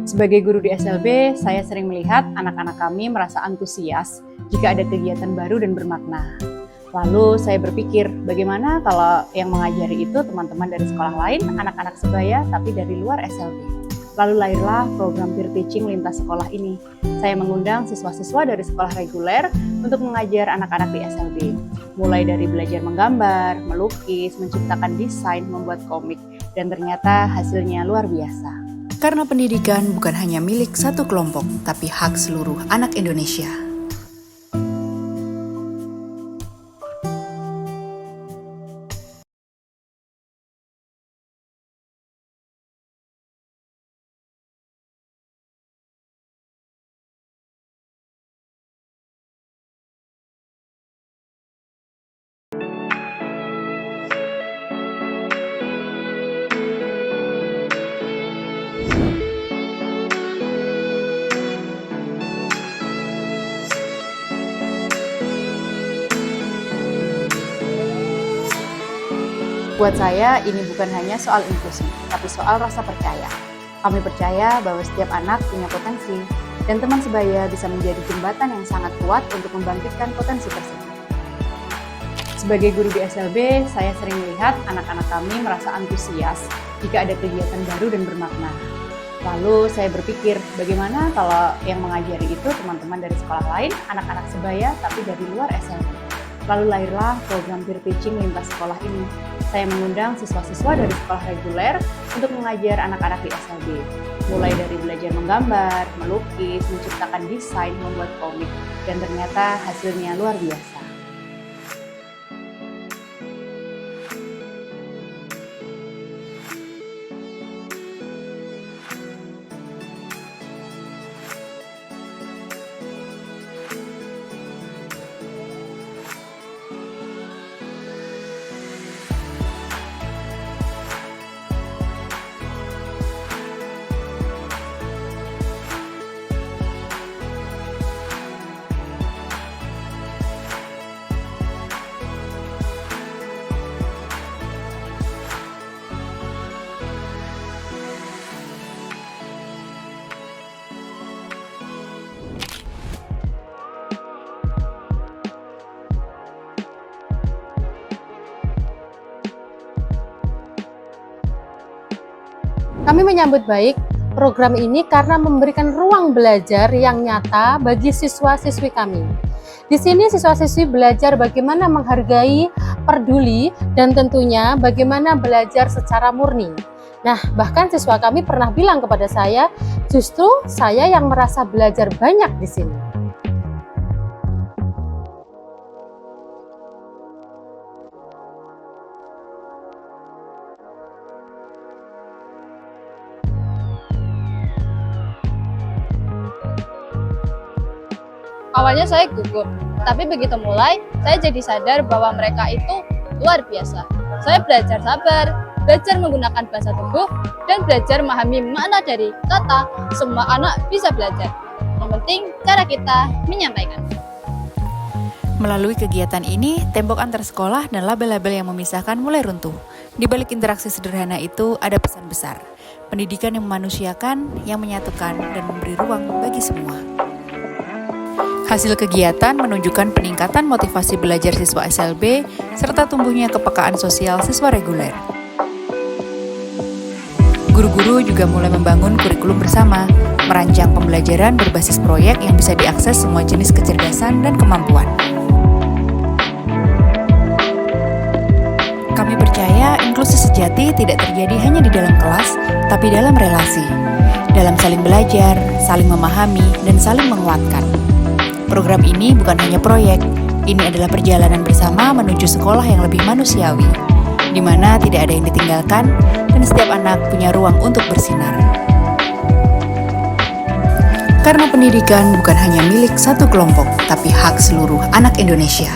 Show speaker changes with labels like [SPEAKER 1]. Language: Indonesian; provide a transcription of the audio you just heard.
[SPEAKER 1] Sebagai guru di SLB, saya sering melihat anak-anak kami merasa antusias jika ada kegiatan baru dan bermakna. Lalu saya berpikir, bagaimana kalau yang mengajari itu teman-teman dari sekolah lain, anak-anak sebaya tapi dari luar SLB. Lalu lahirlah program peer teaching lintas sekolah ini. Saya mengundang siswa-siswa dari sekolah reguler untuk mengajar anak-anak di SLB. Mulai dari belajar menggambar, melukis, menciptakan desain, membuat komik, dan ternyata hasilnya luar biasa.
[SPEAKER 2] Karena pendidikan bukan hanya milik satu kelompok, tapi hak seluruh anak Indonesia.
[SPEAKER 1] Buat saya, ini bukan hanya soal inklusi, tapi soal rasa percaya. Kami percaya bahwa setiap anak punya potensi, dan teman sebaya bisa menjadi jembatan yang sangat kuat untuk membangkitkan potensi tersebut. Sebagai guru di SLB, saya sering melihat anak-anak kami merasa antusias jika ada kegiatan baru dan bermakna. Lalu saya berpikir, bagaimana kalau yang mengajari itu teman-teman dari sekolah lain, anak-anak sebaya tapi dari luar SLB. Lalu lahirlah program peer teaching lintas sekolah ini. Saya mengundang siswa-siswa dari sekolah reguler untuk mengajar anak-anak di SLB. Mulai dari belajar menggambar, melukis, menciptakan desain, membuat komik, dan ternyata hasilnya luar biasa.
[SPEAKER 3] Kami menyambut baik program ini karena memberikan ruang belajar yang nyata bagi siswa-siswi kami. Di sini siswa-siswi belajar bagaimana menghargai, peduli, dan tentunya bagaimana belajar secara murni. Nah, bahkan siswa kami pernah bilang kepada saya, justru saya yang merasa belajar banyak di sini.
[SPEAKER 4] Awalnya saya gugup, tapi begitu mulai, saya jadi sadar bahwa mereka itu luar biasa. Saya belajar sabar, belajar menggunakan bahasa tubuh, dan belajar memahami makna dari kata. Semua anak bisa belajar. Yang penting, cara kita menyampaikan.
[SPEAKER 2] Melalui kegiatan ini, tembok antar sekolah dan label-label yang memisahkan mulai runtuh. Di balik interaksi sederhana itu ada pesan besar. Pendidikan yang memanusiakan, yang menyatukan, dan memberi ruang bagi semua. Hasil kegiatan menunjukkan peningkatan motivasi belajar siswa SLB serta tumbuhnya kepekaan sosial siswa reguler. Guru-guru juga mulai membangun kurikulum bersama, merancang pembelajaran berbasis proyek yang bisa diakses semua jenis kecerdasan dan kemampuan. Kami percaya inklusi sejati tidak terjadi hanya di dalam kelas, tapi dalam relasi, dalam saling belajar, saling memahami, dan saling menguatkan. Program ini bukan hanya proyek, ini adalah perjalanan bersama menuju sekolah yang lebih manusiawi, di mana tidak ada yang ditinggalkan dan setiap anak punya ruang untuk bersinar. Karena pendidikan bukan hanya milik satu kelompok, tapi hak seluruh anak Indonesia.